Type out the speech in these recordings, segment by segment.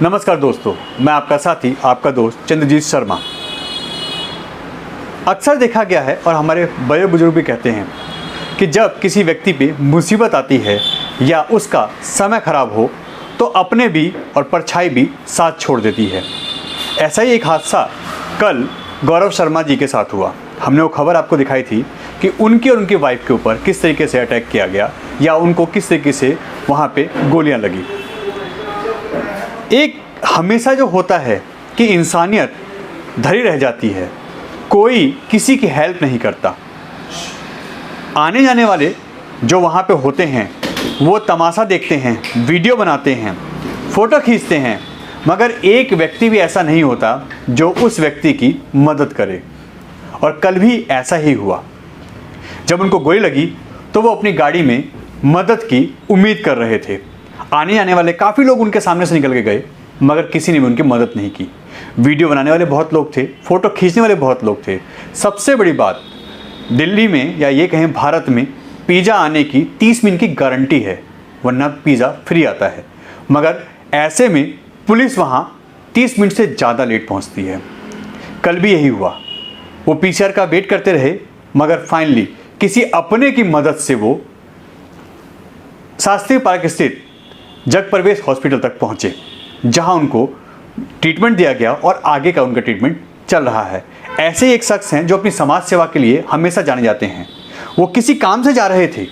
नमस्कार दोस्तों, मैं आपका साथी आपका दोस्त चंद्रजीत शर्मा। अक्सर देखा गया है और हमारे बड़े बुजुर्ग भी कहते हैं कि जब किसी व्यक्ति पे मुसीबत आती है या उसका समय खराब हो तो अपने भी और परछाई भी साथ छोड़ देती है। ऐसा ही एक हादसा कल गौरव शर्मा जी के साथ हुआ। हमने वो खबर आपको दिखाई थी कि उनकी और उनकी वाइफ के ऊपर किस तरीके से अटैक किया गया या उनको किस तरीके से वहाँ पे गोलियाँ लगी। एक हमेशा जो होता है कि इंसानियत धरी रह जाती है, कोई किसी की हेल्प नहीं करता। आने जाने वाले जो वहाँ पे होते हैं वो तमाशा देखते हैं, वीडियो बनाते हैं, फ़ोटो खींचते हैं, मगर एक व्यक्ति भी ऐसा नहीं होता जो उस व्यक्ति की मदद करे। और कल भी ऐसा ही हुआ। जब उनको गोली लगी तो वो अपनी गाड़ी में मदद की उम्मीद कर रहे थे। आने जाने वाले काफ़ी लोग उनके सामने से निकल के गए, मगर किसी ने भी उनकी मदद नहीं की। वीडियो बनाने वाले बहुत लोग थे, फ़ोटो खींचने वाले बहुत लोग थे। सबसे बड़ी बात, दिल्ली में या ये कहें भारत में पिज़्ज़ा आने की 30 मिनट की गारंटी है, वरना पिज़्ज़ा फ्री आता है। मगर ऐसे में पुलिस वहाँ 30 मिनट से ज़्यादा लेट पहुँचती है। कल भी यही हुआ। वो PCR का वेट करते रहे, मगर फाइनली किसी अपने की मदद से वो शास्त्री पार्क स्थित जगप्रवेश हॉस्पिटल तक पहुँचे, जहाँ उनको ट्रीटमेंट दिया गया और आगे का उनका ट्रीटमेंट चल रहा है। ऐसे ही एक शख्स हैं जो अपनी समाज सेवा के लिए हमेशा जाने जाते हैं। वो किसी काम से जा रहे थे,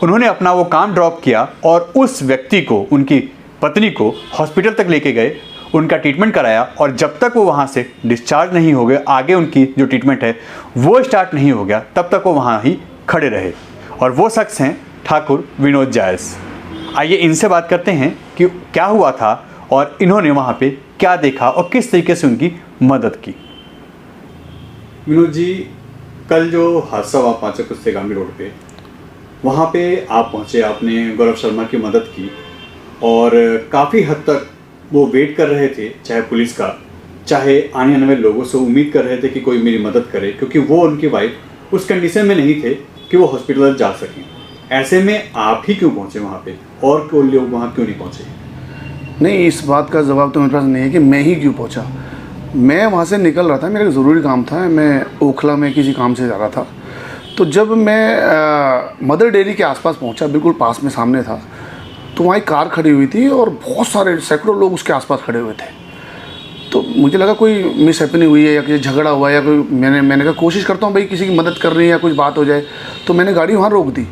उन्होंने अपना वो काम ड्रॉप किया और उस व्यक्ति को, उनकी पत्नी को हॉस्पिटल तक लेके गए, उनका ट्रीटमेंट कराया और जब तक वो वहाँ से डिस्चार्ज नहीं हो गए, आगे उनकी जो ट्रीटमेंट है वो स्टार्ट नहीं हो गया, तब तक वो वहाँ ही खड़े रहे। और वो शख्स हैं ठाकुर विनोद जायस। आइए इनसे बात करते हैं कि क्या हुआ था और इन्होंने वहाँ पे क्या देखा और किस तरीके से उनकी मदद की। विनोद जी, कल जो हादसा हुआ पांचक कुस्तेगामी रोड पे, वहाँ पे आप पहुँचे, आपने गौरव शर्मा की मदद की और काफ़ी हद तक वो वेट कर रहे थे, चाहे पुलिस का, चाहे आने आने वाले लोगों से उम्मीद कर रहे थे कि कोई मेरी मदद करे, क्योंकि वो उनकी वाइफ उस कंडीशन में नहीं थे कि वो हॉस्पिटल जा सकें। ऐसे में आप ही क्यों पहुँचे वहाँ पे और कोई लोग वहाँ क्यों नहीं पहुँचे? नहीं, इस बात का जवाब तो मेरे पास नहीं है कि मैं ही क्यों पहुंचा। मैं वहाँ से निकल रहा था, मेरा एक ज़रूरी काम था, मैं ओखला में किसी काम से जा रहा था। तो जब मैं मदर डेयरी के आसपास पहुंचा, बिल्कुल पास में सामने था, तो वहाँ एक कार खड़ी हुई थी और बहुत सारे सैकड़ों लोग उसके आसपास खड़े हुए थे। तो मुझे लगा कोई मिस हैपनिंग हुई है या किसी झगड़ा हुआ है या कोई, मैंने कहा कोशिश करता हूँ भाई किसी की मदद कर रही है या कुछ बात हो जाए। तो मैंने गाड़ी वहाँ रोक दी।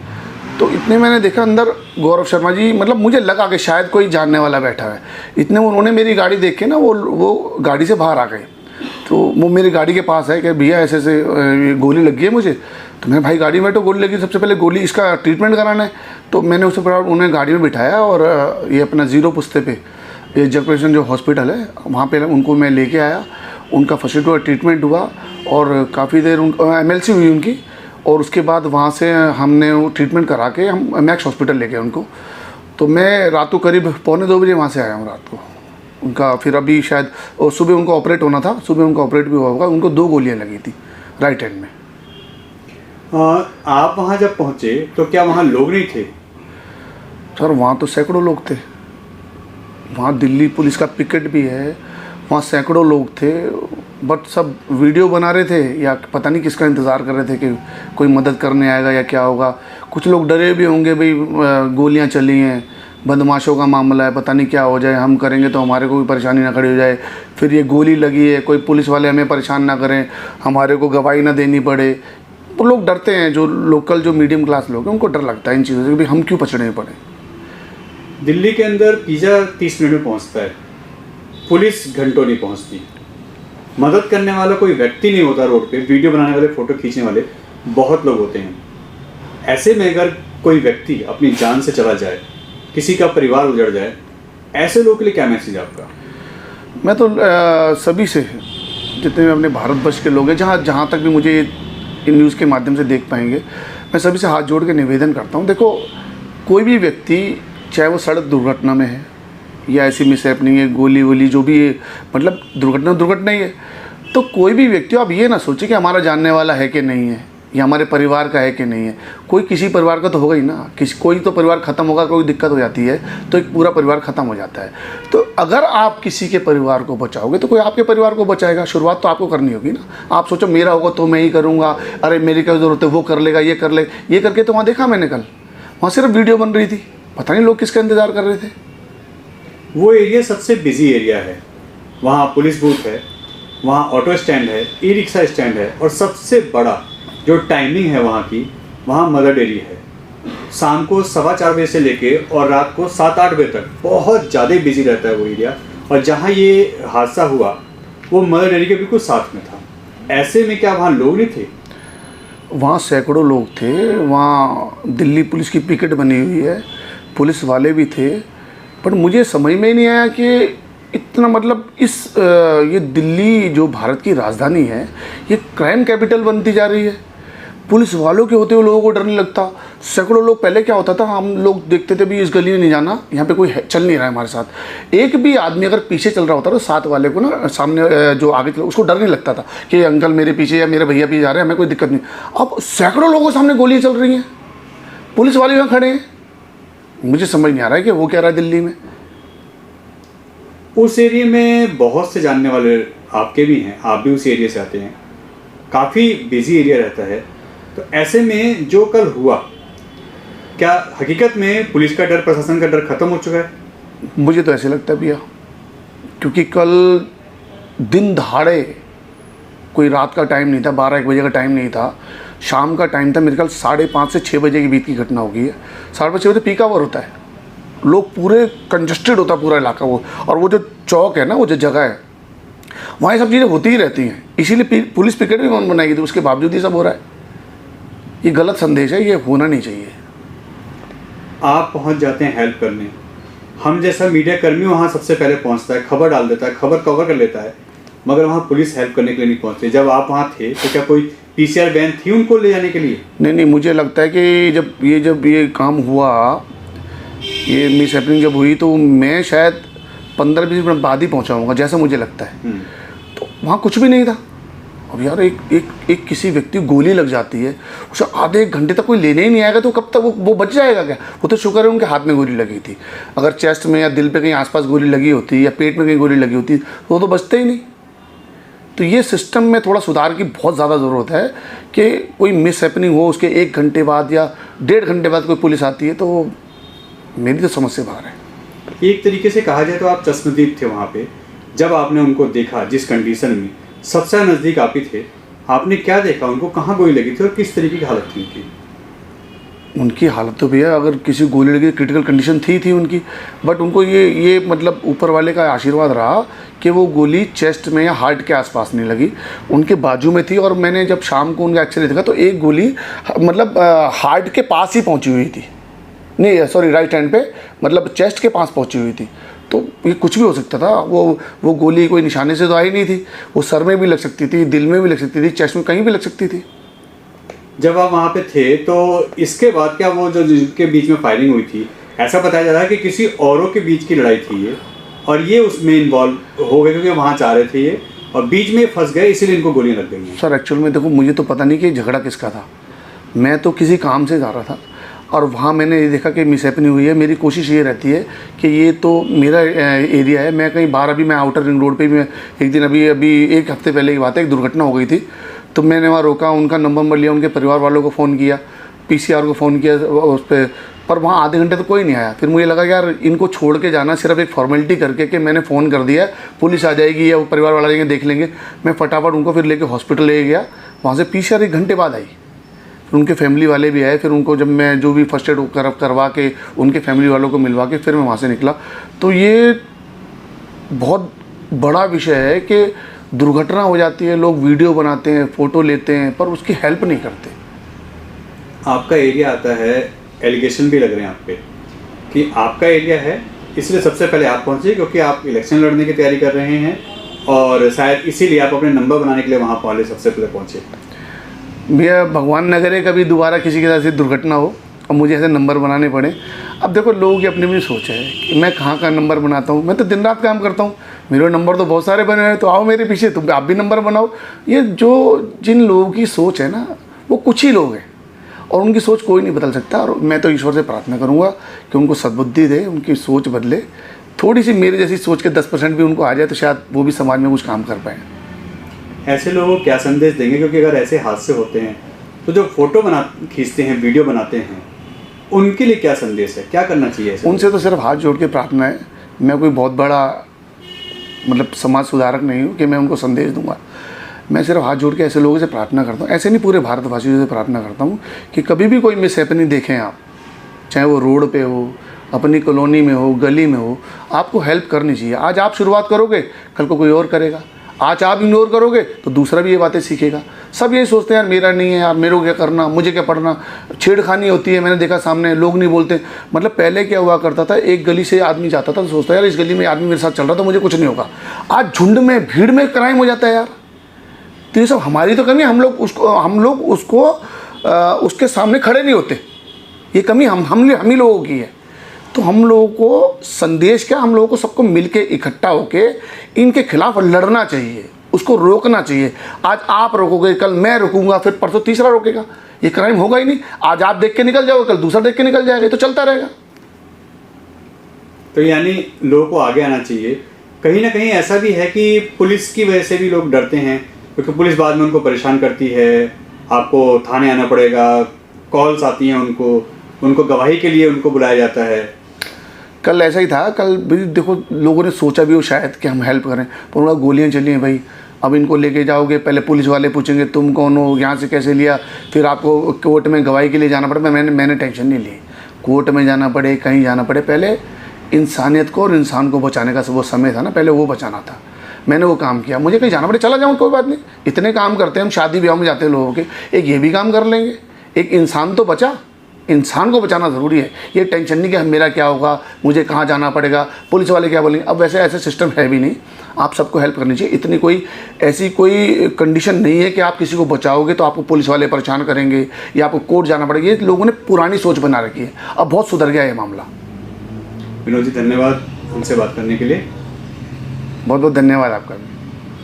तो इतने मैंने देखा अंदर गौरव शर्मा जी, मतलब मुझे लगा कि शायद कोई जानने वाला बैठा है। इतने उन्होंने मेरी गाड़ी देख के ना वो गाड़ी से बाहर आ गए। तो वो मेरी गाड़ी के पास है कि भैया ऐसे ऐसे गोली लगी है मुझे। तो मैं, भाई गाड़ी में तो गोली लगी, सबसे पहले गोली, इसका ट्रीटमेंट कराना है। तो मैंने उससे पहले उन्हें गाड़ी में बिठाया और ये अपना 0 पुस्ते पे ये जगप्रवेश जो हॉस्पिटल है वहाँ पे उनको मैं लेके आया। उनका फर्स्ट एड हुआ, ट्रीटमेंट हुआ और काफ़ी देर MLC हुई उनकी। और उसके बाद वहाँ से हमने वो ट्रीटमेंट करा के हम मैक्स हॉस्पिटल ले गए उनको। तो मैं रात को करीब 1:45 बजे वहाँ से आया हूँ रात को। उनका फिर अभी शायद, और सुबह उनको ऑपरेट होना था, सुबह उनका ऑपरेट भी हुआ होगा। उनको 2 गोलियाँ लगी थी राइट हैंड में। आप वहाँ जब पहुँचे तो क्या वहाँ लोग नहीं थे? सर वहाँ तो सैकड़ों लोग थे। वहाँ दिल्ली पुलिस का पिकेट भी है, वहाँ सैकड़ों लोग थे। बट सब वीडियो बना रहे थे या पता नहीं किसका इंतज़ार कर रहे थे कि कोई मदद करने आएगा या क्या होगा। कुछ लोग डरे भी होंगे, भाई गोलियां चली हैं, बदमाशों का मामला है, पता नहीं क्या हो जाए, हम करेंगे तो हमारे को भी परेशानी ना खड़ी हो जाए। फिर ये गोली लगी है, कोई पुलिस वाले हमें परेशान ना करें, हमारे को गवाही ना देनी पड़े। तो लोग डरते हैं, जो लोकल जो मीडियम क्लास लोग हैं उनको डर लगता है इन चीज़ों से कि भाई हम क्यों पछड़ने पड़े। दिल्ली के अंदर पिज़्ज़ा 30 मिनट में पहुँचता है, पुलिस घंटों नहीं पहुँचती। मदद करने वाला कोई व्यक्ति नहीं होता रोड पे, वीडियो बनाने वाले, फ़ोटो खींचने वाले बहुत लोग होते हैं। ऐसे में अगर कोई व्यक्ति अपनी जान से चला जाए, किसी का परिवार उजड़ जाए, ऐसे लोगों के लिए क्या मैसेज है आपका? मैं तो सभी से, जितने भी अपने भारतवर्ष के लोग हैं, जहाँ तक भी मुझे इन न्यूज़ के माध्यम से देख पाएंगे, मैं सभी से हाथ जोड़ के निवेदन करता हूँ। देखो, कोई भी व्यक्ति, चाहे वो सड़क दुर्घटना में है या ऐसी मिस हैपनिंग है, गोली वोली जो भी है, मतलब दुर्घटना ही है, तो कोई भी व्यक्ति, आप ये ना सोचे कि हमारा जानने वाला है कि नहीं है, ये हमारे परिवार का है कि नहीं है। कोई किसी परिवार का तो होगा ही ना, कोई तो परिवार ख़त्म होगा, कोई दिक्कत हो जाती है तो एक पूरा परिवार ख़त्म हो जाता है। तो अगर आप किसी के परिवार को बचाओगे तो कोई आपके परिवार को बचाएगा। शुरुआत तो आपको करनी होगी ना। आप सोचो मेरा होगा तो मैं ही करूँगा, अरे मेरी क्या ज़रूरत है, वो कर लेगा, ये कर लेगा, ये करके तो वहाँ देखा मैंने कल, वहाँ सिर्फ वीडियो बन रही थी, पता नहीं लोग किसका इंतज़ार कर रहे थे। वो एरिया सबसे बिजी एरिया है, वहाँ पुलिस बूथ है, वहाँ ऑटो स्टैंड है, ई रिक्शा स्टैंड है, और सबसे बड़ा जो टाइमिंग है वहाँ की, वहाँ मदर डेयरी है। शाम को 4:15 बजे से लेके और रात को 7-8 बजे तक बहुत ज़्यादा बिजी रहता है वो एरिया। और जहाँ ये हादसा हुआ वो मदर डेयरी के बिल्कुल साथ में था। ऐसे में क्या वहाँ लोग नहीं थे? वहाँ सैकड़ों लोग थे, वहाँ दिल्ली पुलिस की पिकेट बनी हुई है, पुलिस वाले भी थे। पर मुझे समझ में ही नहीं आया कि इतना मतलब ये दिल्ली जो भारत की राजधानी है, ये क्राइम कैपिटल बनती जा रही है। पुलिस वालों के होते हुए लोगों को डर नहीं लगता। सैकड़ों लोग, पहले क्या होता था, हम लोग देखते थे भी इस गली में नहीं जाना, यहाँ पे कोई चल नहीं रहा है हमारे साथ। एक भी आदमी अगर पीछे चल रहा होता तो साथ वाले को ना, सामने जो आगे चल, उसको डर नहीं लगता था कि अंकल मेरे पीछे या मेरे भैया पीछे जा रहे हैं, हमें कोई दिक्कत नहीं। अब सैकड़ों लोगों के सामने गोलियाँ चल रही हैं, पुलिस वाले यहाँ खड़े हैं। मुझे समझ नहीं आ रहा है कि वो क्या रहा है दिल्ली में। उस एरिया में बहुत से जानने वाले आपके भी हैं, आप भी उस एरिया से आते हैं, काफ़ी बिजी एरिया रहता है। तो ऐसे में जो कल हुआ, क्या हकीकत में पुलिस का डर, प्रशासन का डर खत्म हो चुका है? मुझे तो ऐसे लगता है भैया, क्योंकि कल दिन दहाड़े, कोई रात का टाइम नहीं था, 12-1 बजे का टाइम नहीं था, शाम का टाइम था। मेरे ख्याल 5:30 से 6 बजे के बीच की घटना होगी है। 5:30 बजे पीक आवर होता है, लोग पूरे कंजस्टेड होता है पूरा इलाका वो। और वो जो चौक है ना, वो जो जगह है, वहाँ ये सब चीज़ें होती ही रहती हैं। इसीलिए पुलिस पिकेट भी बनाई गई थी, उसके बावजूद ये सब हो रहा है। ये गलत संदेश है, ये होना नहीं चाहिए। आप पहुंच जाते हैं हेल्प करने, हम जैसा मीडिया कर्मी वहाँ सबसे पहले पहुँचता है, खबर डाल देता है, खबर कवर कर लेता है, मगर वहाँ पुलिस हेल्प करने के लिए नहीं पहुँचती। जब आप वहाँ थे तो क्या कोई PCR वैन थी उनको ले जाने के लिए? नहीं, मुझे लगता है कि जब ये काम हुआ, ये मिस हैपनिंग जब हुई, तो मैं शायद 15-20 मिनट बाद ही पहुँचा होऊंगा, जैसा मुझे लगता है। तो वहाँ कुछ भी नहीं था। अब यार एक किसी व्यक्ति को गोली लग जाती है, उसे आधे 1 घंटे तक कोई लेने ही नहीं आएगा, तो कब तक वो बच जाएगा क्या? वो तो शुक्र है उनके हाथ में गोली लगी थी। अगर चेस्ट में या दिल पे कहीं आसपास गोली लगी होती या पेट में कहीं गोली लगी होती तो वो तो बचते ही नहीं। तो ये सिस्टम में थोड़ा सुधार की बहुत ज़्यादा ज़रूरत है कि कोई मिस हैपनिंग हो, उसके 1 घंटे बाद या 1.5 घंटे बाद कोई पुलिस आती है, तो मेरी तो समझ से बाहर है। एक तरीके से कहा जाए तो आप चश्मदीद थे वहाँ पे। जब आपने उनको देखा जिस कंडीशन में, सबसे नज़दीक आप ही थे, आपने क्या देखा? उनको कहाँ गोली लगी थी और किस तरीके की हालत थी उनकी? उनकी हालत तो भैया, अगर किसी गोली लगी, क्रिटिकल कंडीशन थी उनकी। बट उनको ये मतलब ऊपर वाले का आशीर्वाद रहा कि वो गोली चेस्ट में या हार्ट के आसपास नहीं लगी, उनके बाजू में थी। और मैंने जब शाम को उनका एक्सरे देखा तो एक गोली मतलब हार्ट के पास ही पहुंची हुई थी, नहीं सॉरी, राइट हैंड पे, मतलब चेस्ट के पास पहुंची हुई थी। तो ये कुछ भी हो सकता था। वो गोली कोई निशाने से तो आई नहीं थी, वो सर में भी लग सकती थी, दिल में भी लग सकती थी, चेस्ट में कहीं भी लग सकती थी। जब आप वहाँ पे थे तो इसके बाद क्या वो जो जिनके बीच में फायरिंग हुई थी, ऐसा बताया जा रहा है कि किसी औरों के बीच की लड़ाई थी ये, और ये उसमें इन्वॉल्व हो गए क्योंकि वहाँ जा रहे थे ये और बीच में फंस गए, इसीलिए इनको गोलियाँ लग गई हैं? सर एक्चुअल में देखो, मुझे तो पता नहीं कि झगड़ा किसका था। मैं तो किसी काम से जा रहा था और वहाँ मैंने ये देखा कि मिस हैपनिंग हुई है। मेरी कोशिश ये रहती है कि ये तो मेरा एरिया है, मैं कहीं बाहर, अभी मैं आउटर रिंग रोड पे भी एक दिन अभी 1 हफ्ते पहले की बात है, एक दुर्घटना हो गई थी। तो मैंने वहाँ रोका, उनका नंबर लिया, उनके परिवार वालों को फ़ोन किया, PCR को फ़ोन किया उस पर वहाँ आधे घंटे तो कोई नहीं आया। फिर मुझे लगा कि यार इनको छोड़ के जाना सिर्फ एक फॉर्मेलिटी करके कि मैंने फ़ोन कर दिया, पुलिस आ जाएगी या वो परिवार वाले आएंगे देख लेंगे। मैं फटाफट उनको फिर लेके हॉस्पिटल ले गया, वहाँ से PCR 1 घंटे बाद आई। फिर उनके फैमिली वाले भी आए, फिर उनको जब मैं जो भी फर्स्ट एड करवा के उनके फैमिली वालों को मिलवा के फिर मैं वहाँ से निकला। तो ये बहुत बड़ा विषय है कि दुर्घटना हो जाती है, लोग वीडियो बनाते हैं, फ़ोटो लेते हैं, पर उसकी हेल्प नहीं करते। आपका एरिया आता है, एलिगेशन भी लग रहे हैं आप पे कि आपका एरिया है, इसलिए सबसे पहले आप पहुँचे क्योंकि आप इलेक्शन लड़ने की तैयारी कर रहे हैं और शायद इसीलिए आप अपने नंबर बनाने के लिए वहाँ पहले सबसे पहले पहुँचे। भैया भगवान न करे कभी दोबारा किसी के साथ ऐसी दुर्घटना हो और मुझे ऐसे नंबर बनाने पड़े। अब देखो, लोगों की अपनी अपनी सोच है कि मैं कहाँ का नंबर बनाता हूँ। मैं तो दिन रात काम करता हूँ, मेरे नंबर तो बहुत सारे बने हैं, तो आओ मेरे पीछे, तुम आप भी नंबर बनाओ। ये जिन लोगों की सोच है ना, वो कुछ ही लोग हैं और उनकी सोच कोई नहीं बदल सकता। और मैं तो ईश्वर से प्रार्थना करूँगा कि उनको सद्बुद्धि दे, उनकी सोच बदले, थोड़ी सी मेरी जैसी सोच के 10% भी उनको आ जाए तो शायद वो भी समाज में कुछ काम कर पाएँ। ऐसे लोगों को क्या संदेश देंगे, क्योंकि अगर ऐसे हादसे होते हैं तो जो फोटो खींचते हैं, वीडियो बनाते हैं, उनके लिए क्या संदेश है, क्या करना चाहिए ऐसे? उनसे तो सिर्फ हाथ जोड़ के प्रार्थना है। मैं कोई बहुत बड़ा मतलब समाज सुधारक नहीं हूँ कि मैं उनको संदेश दूंगा। मैं सिर्फ हाथ जोड़ के ऐसे लोगों से प्रार्थना करता हूँ, ऐसे नहीं पूरे भारतवासियों से प्रार्थना करता हूँ कि कभी भी कोई मिसहैपनिंग देखें आप, चाहे वो रोड पे हो, अपनी कॉलोनी में हो, गली में हो, आपको हेल्प करनी चाहिए। आज आप शुरुआत करोगे, कल को कोई और करेगा। आज आप इग्नोर करोगे तो दूसरा भी ये बातें सीखेगा। सब यही सोचते हैं यार मेरा नहीं है, यार मेरे को क्या करना, मुझे क्या पढ़ना। छेड़खानी होती है, मैंने देखा सामने, लोग नहीं बोलते। मतलब पहले क्या हुआ करता था, एक गली से आदमी जाता था तो सोचता है यार इस गली में आदमी मेरे साथ चल रहा तो मुझे कुछ नहीं होगा। आज झुंड में, भीड़ में क्राइम हो जाता है यार। तो ये सब हमारी तो कमी है, हम लोग उसको उसके सामने खड़े नहीं होते। ये कमी हम ही लोगों की है। तो हम लोगों को संदेश क्या, हम लोगों को सबको मिलके इकट्ठा होके इनके खिलाफ लड़ना चाहिए, उसको रोकना चाहिए। आज आप रोकोगे, कल मैं रोकूंगा, फिर परसों तीसरा रोकेगा। ये क्राइम होगा ही नहीं। आज आप देख के निकल जाओगे, कल दूसरा देख के निकल जाएगा, ये तो चलता रहेगा। तो यानी लोगों को आगे आना चाहिए। कहीं ना कहीं ऐसा भी है कि पुलिस की वजह से भी लोग डरते हैं, क्योंकि पुलिस बाद में उनको परेशान करती है, आपको थाने आना पड़ेगा, कॉल्स आती हैं उनको गवाही के लिए उनको बुलाया जाता है। कल ऐसा ही था, कल भी देखो लोगों ने सोचा भी हो शायद कि हम हेल्प करें, पर उनका गोलियां चली हैं भाई। अब इनको लेके जाओगे, पहले पुलिस वाले पूछेंगे तुम कौन हो, यहाँ से कैसे लिया, फिर आपको कोर्ट में गवाही के लिए जाना पड़े। मैंने टेंशन नहीं ली, कोर्ट में जाना पड़े, कहीं जाना पड़े, पहले इंसानियत को और इंसान को बचाने का वो समय था ना, पहले वो बचाना था। मैंने वो काम किया। मुझे कहीं जाना पड़े चला जाऊँ, कोई बात नहीं। इतने काम करते हैं हम, शादी ब्याह में जाते हैं लोगों के, एक ये भी काम कर लेंगे। एक इंसान तो बचा, इंसान को बचाना ज़रूरी है। ये टेंशन नहीं कि मेरा क्या होगा, मुझे कहाँ जाना पड़ेगा, पुलिस वाले क्या बोलेंगे। अब वैसे ऐसे सिस्टम है भी नहीं। आप सबको हेल्प करनी चाहिए। इतनी कोई ऐसी कोई कंडीशन नहीं है कि आप किसी को बचाओगे तो आपको पुलिस वाले परेशान करेंगे या आपको कोर्ट जाना पड़ेगा। ये लोगों ने पुरानी सोच बना रखी है, अब बहुत सुधर गया ये मामला। विनोद जी धन्यवाद हमसे बात करने के लिए। बहुत बहुत धन्यवाद आपका भी।